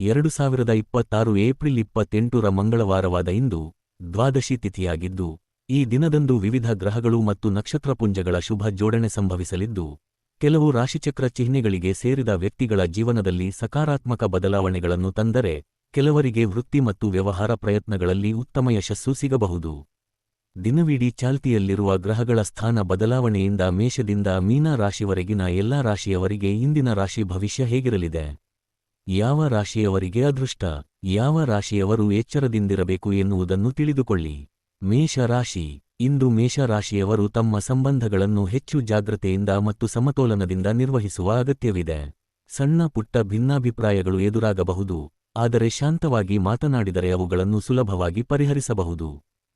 2026 April 28ರ ಮಂಗಳವಾರವಾದ ಇಂದು ದ್ವಾದಶಿ ತಿಥಿಯಾಗಿದ್ದು, ಈ ದಿನದಂದು ವಿವಿಧ ಗ್ರಹಗಳು ಮತ್ತು ನಕ್ಷತ್ರಪುಂಜಗಳ ಶುಭ ಜೋಡಣೆ ಸಂಭವಿಸಲಿದ್ದು, ಕೆಲವು ರಾಶಿಚಕ್ರ ಚಿಹ್ನೆಗಳಿಗೆ ಸೇರಿದ ವ್ಯಕ್ತಿಗಳ ಜೀವನದಲ್ಲಿ ಸಕಾರಾತ್ಮಕ ಬದಲಾವಣೆಗಳನ್ನು ತಂದರೆ, ಕೆಲವರಿಗೆ ವೃತ್ತಿ ಮತ್ತು ವ್ಯವಹಾರ ಪ್ರಯತ್ನಗಳಲ್ಲಿ ಉತ್ತಮ ಯಶಸ್ಸು ಸಿಗಬಹುದು. ದಿನವಿಡೀ ಚಾಲ್ತಿಯಲ್ಲಿರುವ ಗ್ರಹಗಳ ಸ್ಥಾನ ಬದಲಾವಣೆಯಿಂದ ಮೇಷದಿಂದ ಮೀನ ರಾಶಿವರೆಗಿನ ಎಲ್ಲಾ ರಾಶಿಯವರಿಗೆ ಇಂದಿನ ರಾಶಿ ಭವಿಷ್ಯ ಹೇಗಿರಲಿದೆ? ಯಾವ ರಾಶಿಯವರಿಗೆ ಅದೃಷ್ಟ? ಯಾವ ರಾಶಿಯವರು ಎಚ್ಚರದಿಂದಿರಬೇಕು ಎನ್ನುವುದನ್ನು ತಿಳಿದುಕೊಳ್ಳಿ. ಮೇಷ ರಾಶಿ. ಇಂದು ಮೇಷ ರಾಶಿಯವರು ತಮ್ಮ ಸಂಬಂಧಗಳನ್ನು ಹೆಚ್ಚು ಜಾಗ್ರತೆಯಿಂದ ಮತ್ತು ಸಮತೋಲನದಿಂದ ನಿರ್ವಹಿಸುವ ಅಗತ್ಯವಿದೆ. ಸಣ್ಣ ಪುಟ್ಟ ಭಿನ್ನಾಭಿಪ್ರಾಯಗಳು ಎದುರಾಗಬಹುದು, ಆದರೆ ಶಾಂತವಾಗಿ ಮಾತನಾಡಿದರೆ ಅವುಗಳನ್ನು ಸುಲಭವಾಗಿ ಪರಿಹರಿಸಬಹುದು.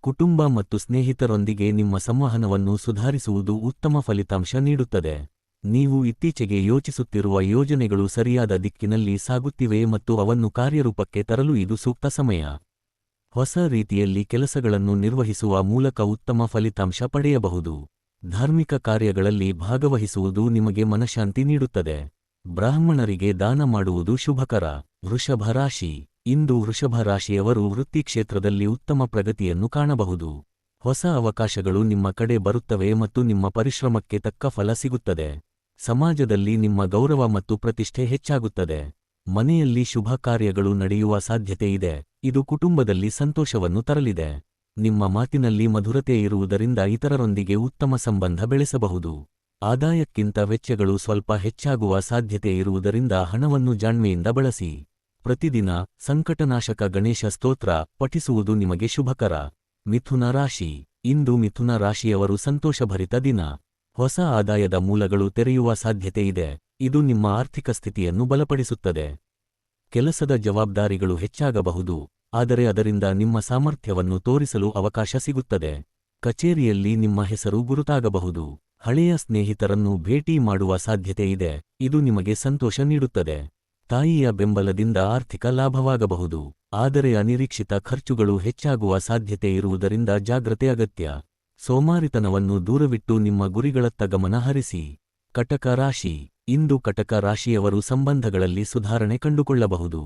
ಕುಟುಂಬ ಮತ್ತು ಸ್ನೇಹಿತರೊಂದಿಗೆ ನಿಮ್ಮ ಸಂವಹನವನ್ನು ಸುಧಾರಿಸುವುದು ಉತ್ತಮ ಫಲಿತಾಂಶ ನೀಡುತ್ತದೆ. ನೀವು ಇತ್ತೀಚೆಗೆ ಯೋಚಿಸುತ್ತಿರುವ ಯೋಜನೆಗಳು ಸರಿಯಾದ ದಿಕ್ಕಿನಲ್ಲಿ ಸಾಗುತ್ತಿವೆ ಮತ್ತು ಅವನ್ನು ಕಾರ್ಯರೂಪಕ್ಕೆ ತರಲು ಇದು ಸೂಕ್ತ ಸಮಯ. ಹೊಸ ರೀತಿಯಲ್ಲಿ ಕೆಲಸಗಳನ್ನು ನಿರ್ವಹಿಸುವ ಮೂಲಕ ಉತ್ತಮ ಫಲಿತಾಂಶ ಪಡೆಯಬಹುದು. ಧಾರ್ಮಿಕ ಕಾರ್ಯಗಳಲ್ಲಿ ಭಾಗವಹಿಸುವುದು ನಿಮಗೆ ಮನಃಶಾಂತಿ ನೀಡುತ್ತದೆ. ಬ್ರಾಹ್ಮಣರಿಗೆ ದಾನ ಮಾಡುವುದು ಶುಭಕರ. ವೃಷಭ ರಾಶಿ. ಇಂದು ವೃಷಭ ರಾಶಿಯವರು ವೃತ್ತಿ ಕ್ಷೇತ್ರದಲ್ಲಿ ಉತ್ತಮ ಪ್ರಗತಿಯನ್ನು ಕಾಣಬಹುದು. ಹೊಸ ಅವಕಾಶಗಳು ನಿಮ್ಮ ಕಡೆ ಬರುತ್ತವೆ ಮತ್ತು ನಿಮ್ಮ ಪರಿಶ್ರಮಕ್ಕೆ ತಕ್ಕ ಫಲ ಸಿಗುತ್ತದೆ. ಸಮಾಜದಲ್ಲಿ ನಿಮ್ಮ ಗೌರವ ಮತ್ತು ಪ್ರತಿಷ್ಠೆ ಹೆಚ್ಚಾಗುತ್ತದೆ. ಮನೆಯಲ್ಲಿ ಶುಭ ಕಾರ್ಯಗಳು ನಡೆಯುವ ಸಾಧ್ಯತೆ ಇದೆ, ಇದು ಕುಟುಂಬದಲ್ಲಿ ಸಂತೋಷವನ್ನು ತರಲಿದೆ. ನಿಮ್ಮ ಮಾತಿನಲ್ಲಿ ಮಧುರತೆ ಇರುವುದರಿಂದ ಇತರರೊಂದಿಗೆ ಉತ್ತಮ ಸಂಬಂಧ ಬೆಳೆಸಬಹುದು. ಆದಾಯಕ್ಕಿಂತ ವೆಚ್ಚಗಳು ಸ್ವಲ್ಪ ಹೆಚ್ಚಾಗುವ ಸಾಧ್ಯತೆ ಇರುವುದರಿಂದ ಹಣವನ್ನು ಜಾಣ್ಮೆಯಿಂದ ಬಳಸಿ. ಪ್ರತಿದಿನ ಸಂಕಟನಾಶಕ ಗಣೇಶ ಸ್ತೋತ್ರ ಪಠಿಸುವುದು ನಿಮಗೆ ಶುಭಕರ. ಮಿಥುನ ರಾಶಿ. ಇಂದು ಮಿಥುನ ರಾಶಿಯವರು ಸಂತೋಷಭರಿತ ದಿನ. ಹೊಸ ಆದಾಯದ ಮೂಲಗಳು ತೆರೆಯುವ ಸಾಧ್ಯತೆ ಇದೆ, ಇದು ನಿಮ್ಮ ಆರ್ಥಿಕ ಸ್ಥಿತಿಯನ್ನು ಬಲಪಡಿಸುತ್ತದೆ. ಕೆಲಸದ ಜವಾಬ್ದಾರಿಗಳು ಹೆಚ್ಚಾಗಬಹುದು, ಆದರೆ ಅದರಿಂದ ನಿಮ್ಮ ಸಾಮರ್ಥ್ಯವನ್ನು ತೋರಿಸಲು ಅವಕಾಶ ಸಿಗುತ್ತದೆ. ಕಚೇರಿಯಲ್ಲಿ ನಿಮ್ಮ ಹೆಸರು ಗುರುತಾಗಬಹುದು. ಹಳೆಯ ಸ್ನೇಹಿತರನ್ನು ಭೇಟಿ ಮಾಡುವ ಸಾಧ್ಯತೆ ಇದೆ, ಇದು ನಿಮಗೆ ಸಂತೋಷ ನೀಡುತ್ತದೆ. ತಾಯಿಯ ಬೆಂಬಲದಿಂದ ಆರ್ಥಿಕ ಲಾಭವಾಗಬಹುದು, ಆದರೆ ಅನಿರೀಕ್ಷಿತ ಖರ್ಚುಗಳು ಹೆಚ್ಚಾಗುವ ಸಾಧ್ಯತೆ ಇರುವುದರಿಂದ ಜಾಗ್ರತೆ ಅಗತ್ಯ. ಸೋಮಾರಿತನವನ್ನು ದೂರವಿಟ್ಟು ನಿಮ್ಮ ಗುರಿಗಳತ್ತ ಗಮನ ಹರಿಸಿ. ಕಟಕ ರಾಶಿ. ಇಂದು ಕಟಕ ರಾಶಿಯವರು ಸಂಬಂಧಗಳಲ್ಲಿ ಸುಧಾರಣೆ ಕಂಡುಕೊಳ್ಳಬಹುದು.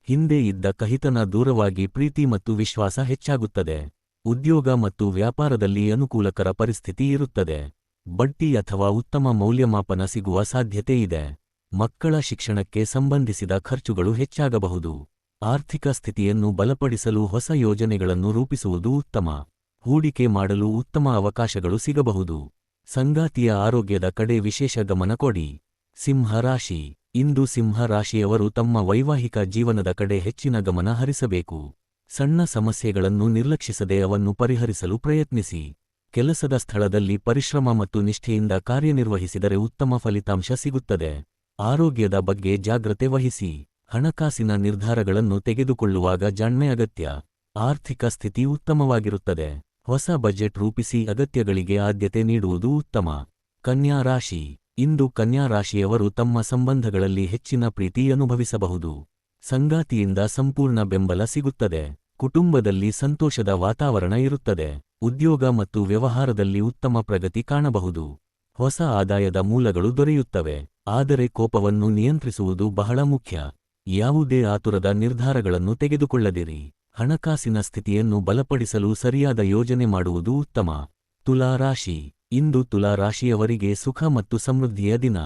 ಹಿಂದೆ ಇದ್ದ ಕಹಿತನ ದೂರವಾಗಿ ಪ್ರೀತಿ ಮತ್ತು ವಿಶ್ವಾಸ ಹೆಚ್ಚಾಗುತ್ತದೆ. ಉದ್ಯೋಗ ಮತ್ತು ವ್ಯಾಪಾರದಲ್ಲಿ ಅನುಕೂಲಕರ ಪರಿಸ್ಥಿತಿ ಇರುತ್ತದೆ. ಬಡ್ತಿ ಅಥವಾ ಉತ್ತಮ ಮೌಲ್ಯಮಾಪನ ಸಿಗುವ ಸಾಧ್ಯತೆ ಇದೆ. ಮಕ್ಕಳ ಶಿಕ್ಷಣಕ್ಕೆ ಸಂಬಂಧಿಸಿದ ಖರ್ಚುಗಳು ಹೆಚ್ಚಾಗಬಹುದು. ಆರ್ಥಿಕ ಸ್ಥಿತಿಯನ್ನು ಬಲಪಡಿಸಲು ಹೊಸ ಯೋಜನೆಗಳನ್ನು ರೂಪಿಸುವುದು ಉತ್ತಮ. ಹೂಡಿಕೆ ಮಾಡಲು ಉತ್ತಮ ಅವಕಾಶಗಳು ಸಿಗಬಹುದು. ಸಂಗಾತಿಯ ಆರೋಗ್ಯದ ಕಡೆ ವಿಶೇಷ ಗಮನ ಕೊಡಿ. ಸಿಂಹ ರಾಶಿ. ಇಂದು ಸಿಂಹ ರಾಶಿಯವರು ತಮ್ಮ ವೈವಾಹಿಕ ಜೀವನದ ಕಡೆ ಹೆಚ್ಚಿನ ಗಮನ ಹರಿಸಬೇಕು. ಸಣ್ಣ ಸಮಸ್ಯೆಗಳನ್ನು ನಿರ್ಲಕ್ಷಿಸದೆ ಅವನ್ನು ಪರಿಹರಿಸಲು ಪ್ರಯತ್ನಿಸಿ. ಕೆಲಸದ ಸ್ಥಳದಲ್ಲಿ ಪರಿಶ್ರಮ ಮತ್ತು ನಿಷ್ಠೆಯಿಂದ ಕಾರ್ಯನಿರ್ವಹಿಸಿದರೆ ಉತ್ತಮ ಫಲಿತಾಂಶ ಸಿಗುತ್ತದೆ. ಆರೋಗ್ಯದ ಬಗ್ಗೆ ಜಾಗ್ರತೆ ವಹಿಸಿ. ಹಣಕಾಸಿನ ನಿರ್ಧಾರಗಳನ್ನು ತೆಗೆದುಕೊಳ್ಳುವಾಗ ಜಾಣ್ಮೆ ಅಗತ್ಯ. ಆರ್ಥಿಕ ಸ್ಥಿತಿ ಉತ್ತಮವಾಗಿರುತ್ತದೆ. ಹೊಸ ಬಜೆಟ್ ರೂಪಿಸಿ ಅಗತ್ಯಗಳಿಗೆ ಆದ್ಯತೆ ನೀಡುವುದು ಉತ್ತಮ. ಕನ್ಯಾ ರಾಶಿ. ಇಂದು ಕನ್ಯಾ ರಾಶಿಯವರು ತಮ್ಮ ಸಂಬಂಧಗಳಲ್ಲಿ ಹೆಚ್ಚಿನ ಪ್ರೀತಿ ಅನುಭವಿಸಬಹುದು. ಸಂಗಾತಿಯಿಂದ ಸಂಪೂರ್ಣ ಬೆಂಬಲ ಸಿಗುತ್ತದೆ. ಕುಟುಂಬದಲ್ಲಿ ಸಂತೋಷದ ವಾತಾವರಣ ಇರುತ್ತದೆ. ಉದ್ಯೋಗ ಮತ್ತು ವ್ಯವಹಾರದಲ್ಲಿ ಉತ್ತಮ ಪ್ರಗತಿ ಕಾಣಬಹುದು. ಹೊಸ ಆದಾಯದ ಮೂಲಗಳು ದೊರೆಯುತ್ತವೆ, ಆದರೆ ಕೋಪವನ್ನು ನಿಯಂತ್ರಿಸುವುದು ಬಹಳ ಮುಖ್ಯ. ಯಾವುದೇ ಆತುರದ ನಿರ್ಧಾರಗಳನ್ನು ತೆಗೆದುಕೊಳ್ಳದಿರಿ. ಹಣಕಾಸಿನ ಸ್ಥಿತಿಯನ್ನು ಬಲಪಡಿಸಲು ಸರಿಯಾದ ಯೋಜನೆ ಮಾಡುವುದು ಉತ್ತಮ. ತುಲಾ ರಾಶಿ. ಇಂದು ತುಲಾ ರಾಶಿಯವರಿಗೆ ಸುಖ ಮತ್ತು ಸಮೃದ್ಧಿಯ ದಿನ.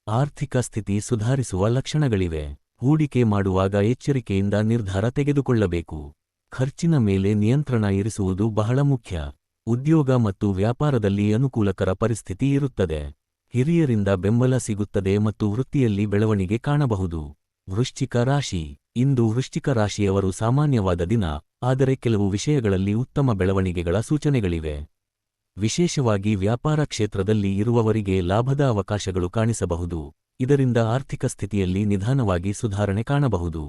ಆರ್ಥಿಕ ಸ್ಥಿತಿ ಸುಧಾರಿಸುವ ಲಕ್ಷಣಗಳಿವೆ. ಹೂಡಿಕೆ ಮಾಡುವಾಗ ಎಚ್ಚರಿಕೆಯಿಂದ ನಿರ್ಧಾರ ತೆಗೆದುಕೊಳ್ಳಬೇಕು. ಖರ್ಚಿನ ಮೇಲೆ ನಿಯಂತ್ರಣ ಇರಿಸುವುದು ಬಹಳ ಮುಖ್ಯ. ಉದ್ಯೋಗ ಮತ್ತು ವ್ಯಾಪಾರದಲ್ಲಿ ಅನುಕೂಲಕರ ಪರಿಸ್ಥಿತಿ ಇರುತ್ತದೆ. ಹಿರಿಯರಿಂದ ಬೆಂಬಲ ಸಿಗುತ್ತದೆ ಮತ್ತು ವೃತ್ತಿಯಲ್ಲಿ ಬೆಳವಣಿಗೆ ಕಾಣಬಹುದು. ವೃಶ್ಚಿಕ ರಾಶಿ. ಇಂದು ವೃಶ್ಚಿಕ ರಾಶಿಯವರು ಸಾಮಾನ್ಯವಾದ ದಿನ, ಆದರೆ ಕೆಲವು ವಿಷಯಗಳಲ್ಲಿ ಉತ್ತಮ ಬೆಳವಣಿಗೆಗಳ ಸೂಚನೆಗಳಿವೆ. ವಿಶೇಷವಾಗಿ ವ್ಯಾಪಾರ ಕ್ಷೇತ್ರದಲ್ಲಿ ಇರುವವರಿಗೆ ಲಾಭದ ಅವಕಾಶಗಳು ಕಾಣಿಸಬಹುದು, ಇದರಿಂದ ಆರ್ಥಿಕ ಸ್ಥಿತಿಯಲ್ಲಿ ನಿಧಾನವಾಗಿ ಸುಧಾರಣೆ ಕಾಣಬಹುದು.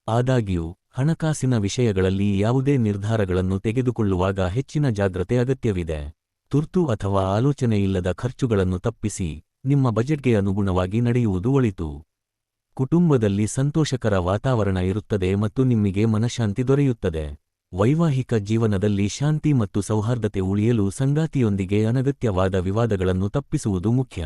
ಆದಾಗ್ಯೂ ಹಣಕಾಸಿನ ವಿಷಯಗಳಲ್ಲಿ ಯಾವುದೇ ನಿರ್ಧಾರಗಳನ್ನು ತೆಗೆದುಕೊಳ್ಳುವಾಗ ಹೆಚ್ಚಿನ ಜಾಗ್ರತೆ ಅಗತ್ಯವಿದೆ. ತುರ್ತು ಅಥವಾ ಆಲೋಚನೆಯಿಲ್ಲದ ಖರ್ಚುಗಳನ್ನು ತಪ್ಪಿಸಿ ನಿಮ್ಮ ಬಜೆಟ್ಗೆ ಅನುಗುಣವಾಗಿ ನಡೆಯುವುದು ಒಳಿತು. ಕುಟುಂಬದಲ್ಲಿ ಸಂತೋಷಕರ ವಾತಾವರಣ ಇರುತ್ತದೆ ಮತ್ತು ನಿಮಗೆ ಮನಃಶಾಂತಿ ದೊರೆಯುತ್ತದೆ. ವೈವಾಹಿಕ ಜೀವನದಲ್ಲಿ ಶಾಂತಿ ಮತ್ತು ಸೌಹಾರ್ದತೆ ಉಳಿಯಲು ಸಂಗಾತಿಯೊಂದಿಗೆ ಅನಗತ್ಯವಾದ ವಿವಾದಗಳನ್ನು ತಪ್ಪಿಸುವುದು ಮುಖ್ಯ.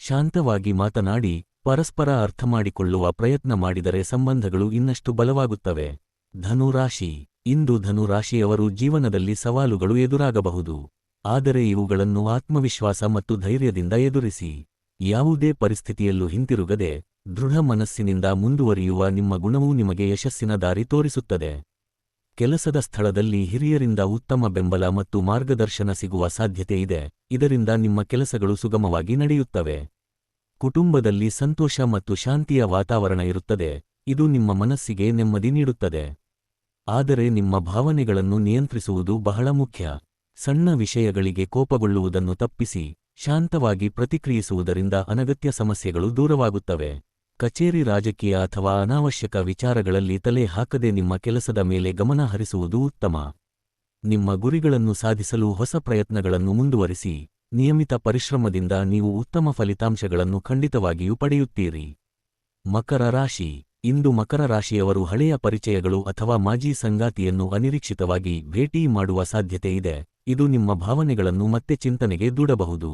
ಶಾಂತವಾಗಿ ಮಾತನಾಡಿ ಪರಸ್ಪರ ಅರ್ಥಮಾಡಿಕೊಳ್ಳುವ ಪ್ರಯತ್ನ ಮಾಡಿದರೆ ಸಂಬಂಧಗಳು ಇನ್ನಷ್ಟು ಬಲವಾಗುತ್ತವೆ. ಧನುರಾಶಿ. ಇಂದು ಧನುರಾಶಿಯವರು ಜೀವನದಲ್ಲಿ ಸವಾಲುಗಳು ಎದುರಾಗಬಹುದು. ಆದರೆ ಇವುಗಳನ್ನು ಆತ್ಮವಿಶ್ವಾಸ ಮತ್ತು ಧೈರ್ಯದಿಂದ ಎದುರಿಸಿ. ಯಾವುದೇ ಪರಿಸ್ಥಿತಿಯಲ್ಲೂ ಹಿಂತಿರುಗದೆ ದೃಢ ಮನಸ್ಸಿನಿಂದ ಮುಂದುವರಿಯುವ ನಿಮ್ಮ ಗುಣವು ನಿಮಗೆ ಯಶಸ್ಸಿನ ದಾರಿ ತೋರಿಸುತ್ತದೆ. ಕೆಲಸದ ಸ್ಥಳದಲ್ಲಿ ಹಿರಿಯರಿಂದ ಉತ್ತಮ ಬೆಂಬಲ ಮತ್ತು ಮಾರ್ಗದರ್ಶನ ಸಿಗುವ ಸಾಧ್ಯತೆ ಇದೆ. ಇದರಿಂದ ನಿಮ್ಮ ಕೆಲಸಗಳು ಸುಗಮವಾಗಿ ನಡೆಯುತ್ತವೆ. ಕುಟುಂಬದಲ್ಲಿ ಸಂತೋಷ ಮತ್ತು ಶಾಂತಿಯ ವಾತಾವರಣ ಇರುತ್ತದೆ. ಇದು ನಿಮ್ಮ ಮನಸ್ಸಿಗೆ ನೆಮ್ಮದಿ ನೀಡುತ್ತದೆ. ಆದರೆ ನಿಮ್ಮ ಭಾವನೆಗಳನ್ನು ನಿಯಂತ್ರಿಸುವುದು ಬಹಳ ಮುಖ್ಯ. ಸಣ್ಣ ವಿಷಯಗಳಿಗೆ ಕೋಪಗೊಳ್ಳುವುದನ್ನು ತಪ್ಪಿಸಿ ಶಾಂತವಾಗಿ ಪ್ರತಿಕ್ರಿಯಿಸುವುದರಿಂದ ಅನಗತ್ಯ ಸಮಸ್ಯೆಗಳು ದೂರವಾಗುತ್ತವೆ. ಕಚೇರಿ, ರಾಜಕೀಯ ಅಥವಾ ಅನಾವಶ್ಯಕ ವಿಚಾರಗಳಲ್ಲಿ ತಲೆ ಹಾಕದೆ ನಿಮ್ಮ ಕೆಲಸದ ಮೇಲೆ ಗಮನ ಹರಿಸುವುದು ಉತ್ತಮ. ನಿಮ್ಮ ಗುರಿಗಳನ್ನು ಸಾಧಿಸಲು ಹೊಸ ಪ್ರಯತ್ನಗಳನ್ನು ಮುಂದುವರಿಸಿ. ನಿಯಮಿತ ಪರಿಶ್ರಮದಿಂದ ನೀವು ಉತ್ತಮ ಫಲಿತಾಂಶಗಳನ್ನು ಖಂಡಿತವಾಗಿಯೂ ಪಡೆಯುತ್ತೀರಿ. ಮಕರ ರಾಶಿ. ಇಂದು ಮಕರ ರಾಶಿಯವರು ಹಳೆಯ ಪರಿಚಯಗಳು ಅಥವಾ ಮಾಜಿ ಸಂಗಾತಿಯನ್ನು ಅನಿರೀಕ್ಷಿತವಾಗಿ ಭೇಟಿ ಮಾಡುವ ಸಾಧ್ಯತೆ ಇದೆ. ಇದು ನಿಮ್ಮ ಭಾವನೆಗಳನ್ನು ಮತ್ತೆ ಚಿಂತನೆಗೆ ದೂಡಬಹುದು.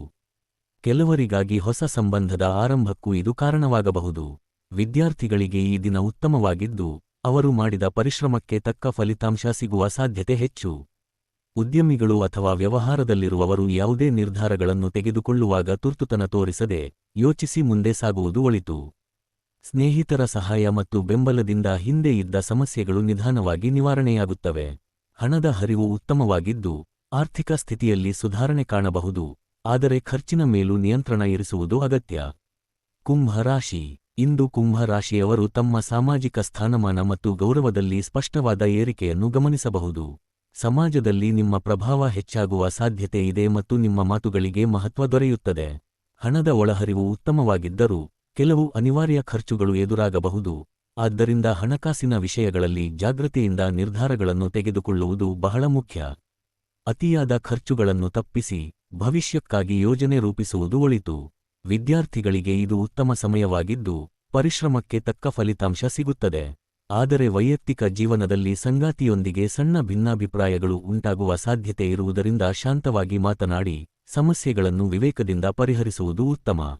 ಕೆಲವರಿಗಾಗಿ ಹೊಸ ಸಂಬಂಧದ ಆರಂಭಕ್ಕೂ ಇದು ಕಾರಣವಾಗಬಹುದು. ವಿದ್ಯಾರ್ಥಿಗಳಿಗೆ ಈ ದಿನ ಉತ್ತಮವಾಗಿದ್ದು, ಅವರು ಮಾಡಿದ ಪರಿಶ್ರಮಕ್ಕೆ ತಕ್ಕ ಫಲಿತಾಂಶ ಸಿಗುವ ಸಾಧ್ಯತೆ ಹೆಚ್ಚು. ಉದ್ಯಮಿಗಳು ಅಥವಾ ವ್ಯವಹಾರದಲ್ಲಿರುವವರು ಯಾವುದೇ ನಿರ್ಧಾರಗಳನ್ನು ತೆಗೆದುಕೊಳ್ಳುವಾಗ ತುರ್ತುತನ ತೋರಿಸದೆ ಯೋಚಿಸಿ ಮುಂದೆ ಸಾಗುವುದು ಒಳಿತು. ಸ್ನೇಹಿತರ ಸಹಾಯ ಮತ್ತು ಬೆಂಬಲದಿಂದ ಹಿಂದೆ ಇದ್ದ ಸಮಸ್ಯೆಗಳು ನಿಧಾನವಾಗಿ ನಿವಾರಣೆಯಾಗುತ್ತವೆ. ಹಣದ ಹರಿವು ಉತ್ತಮವಾಗಿದ್ದು, ಆರ್ಥಿಕ ಸ್ಥಿತಿಯಲ್ಲಿ ಸುಧಾರಣೆ ಕಾಣಬಹುದು. ಆದರೆ ಖರ್ಚಿನ ಮೇಲೂ ನಿಯಂತ್ರಣ ಇರಿಸುವುದು ಅಗತ್ಯ. ಕುಂಭ ರಾಶಿ. ಇಂದು ಕುಂಭ ರಾಶಿಯವರು ತಮ್ಮ ಸಾಮಾಜಿಕ ಸ್ಥಾನಮಾನ ಮತ್ತು ಗೌರವದಲ್ಲಿ ಸ್ಪಷ್ಟವಾದ ಏರಿಕೆಯನ್ನು ಗಮನಿಸಬಹುದು. ಸಮಾಜದಲ್ಲಿ ನಿಮ್ಮ ಪ್ರಭಾವ ಹೆಚ್ಚಾಗುವ ಸಾಧ್ಯತೆ ಇದೆ ಮತ್ತು ನಿಮ್ಮ ಮಾತುಗಳಿಗೆ ಮಹತ್ವ ದೊರೆಯುತ್ತದೆ. ಹಣದ ಒಳಹರಿವು ಉತ್ತಮವಾಗಿದ್ದರೂ ಕೆಲವು ಅನಿವಾರ್ಯ ಖರ್ಚುಗಳು ಎದುರಾಗಬಹುದು. ಆದ್ದರಿಂದ ಹಣಕಾಸಿನ ವಿಷಯಗಳಲ್ಲಿ ಜಾಗೃತಿಯಿಂದ ನಿರ್ಧಾರಗಳನ್ನು ತೆಗೆದುಕೊಳ್ಳುವುದು ಬಹಳ ಮುಖ್ಯ. ಅತಿಯಾದ ಖರ್ಚುಗಳನ್ನು ತಪ್ಪಿಸಿ ಭವಿಷ್ಯಕ್ಕಾಗಿ ಯೋಜನೆ ರೂಪಿಸುವುದು ಒಳಿತು. ವಿದ್ಯಾರ್ಥಿಗಳಿಗೆ ಇದು ಉತ್ತಮ ಸಮಯವಾಗಿದ್ದು, ಪರಿಶ್ರಮಕ್ಕೆ ತಕ್ಕ ಫಲಿತಾಂಶ ಸಿಗುತ್ತದೆ. ಆದರೆ ವೈಯಕ್ತಿಕ ಜೀವನದಲ್ಲಿ ಸಂಗಾತಿಯೊಂದಿಗೆ ಸಣ್ಣ ಭಿನ್ನಾಭಿಪ್ರಾಯಗಳು ಉಂಟಾಗುವ ಸಾಧ್ಯತೆ ಇರುವುದರಿಂದ ಶಾಂತವಾಗಿ ಮಾತನಾಡಿ ಸಮಸ್ಯೆಗಳನ್ನು ವಿವೇಕದಿಂದ ಪರಿಹರಿಸುವುದು ಉತ್ತಮ.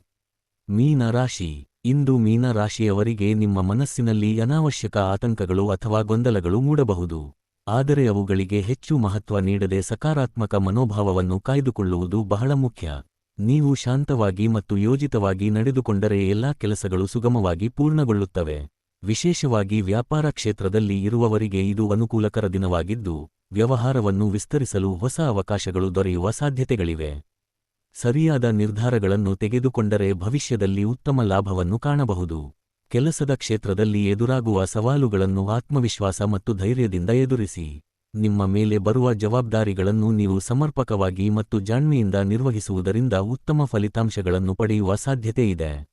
ಮೀನ ರಾಶಿ. ಇಂದು ಮೀನ ರಾಶಿಯವರಿಗೆ ನಿಮ್ಮ ಮನಸ್ಸಿನಲ್ಲಿ ಅನಾವಶ್ಯಕ ಆತಂಕಗಳು ಅಥವಾ ಗೊಂದಲಗಳು ಮೂಡಬಹುದು. ಆದರೆ ಅವುಗಳಿಗೆ ಹೆಚ್ಚು ಮಹತ್ವ ನೀಡದೆ ಸಕಾರಾತ್ಮಕ ಮನೋಭಾವವನ್ನು ಕಾಯ್ದುಕೊಳ್ಳುವುದು ಬಹಳ ಮುಖ್ಯ. ನೀವು ಶಾಂತವಾಗಿ ಮತ್ತು ಯೋಜಿತವಾಗಿ ನಡೆದುಕೊಂಡರೆ ಎಲ್ಲಾ ಕೆಲಸಗಳು ಸುಗಮವಾಗಿ ಪೂರ್ಣಗೊಳ್ಳುತ್ತವೆ. ವಿಶೇಷವಾಗಿ ವ್ಯಾಪಾರ ಕ್ಷೇತ್ರದಲ್ಲಿ ಇರುವವರಿಗೆ ಇದು ಅನುಕೂಲಕರ ದಿನವಾಗಿದ್ದು, ವ್ಯವಹಾರವನ್ನು ವಿಸ್ತರಿಸಲು ಹೊಸ ಅವಕಾಶಗಳು ದೊರೆಯುವ ಸಾಧ್ಯತೆಗಳಿವೆ. ಸರಿಯಾದ ನಿರ್ಧಾರಗಳನ್ನು ತೆಗೆದುಕೊಂಡರೆ ಭವಿಷ್ಯದಲ್ಲಿ ಉತ್ತಮ ಲಾಭವನ್ನು ಕಾಣಬಹುದು. ಕೆಲಸದ ಕ್ಷೇತ್ರದಲ್ಲಿ ಎದುರಾಗುವ ಸವಾಲುಗಳನ್ನು ಆತ್ಮವಿಶ್ವಾಸ ಮತ್ತು ಧೈರ್ಯದಿಂದ ಎದುರಿಸಿ. ನಿಮ್ಮ ಮೇಲೆ ಬರುವ ಜವಾಬ್ದಾರಿಗಳನ್ನು ನೀವು ಸಮರ್ಪಕವಾಗಿ ಮತ್ತು ಜಾಣ್ಮೆಯಿಂದ ನಿರ್ವಹಿಸುವುದರಿಂದ ಉತ್ತಮ ಫಲಿತಾಂಶಗಳನ್ನು ಪಡೆಯುವ ಸಾಧ್ಯತೆಯಿದೆ.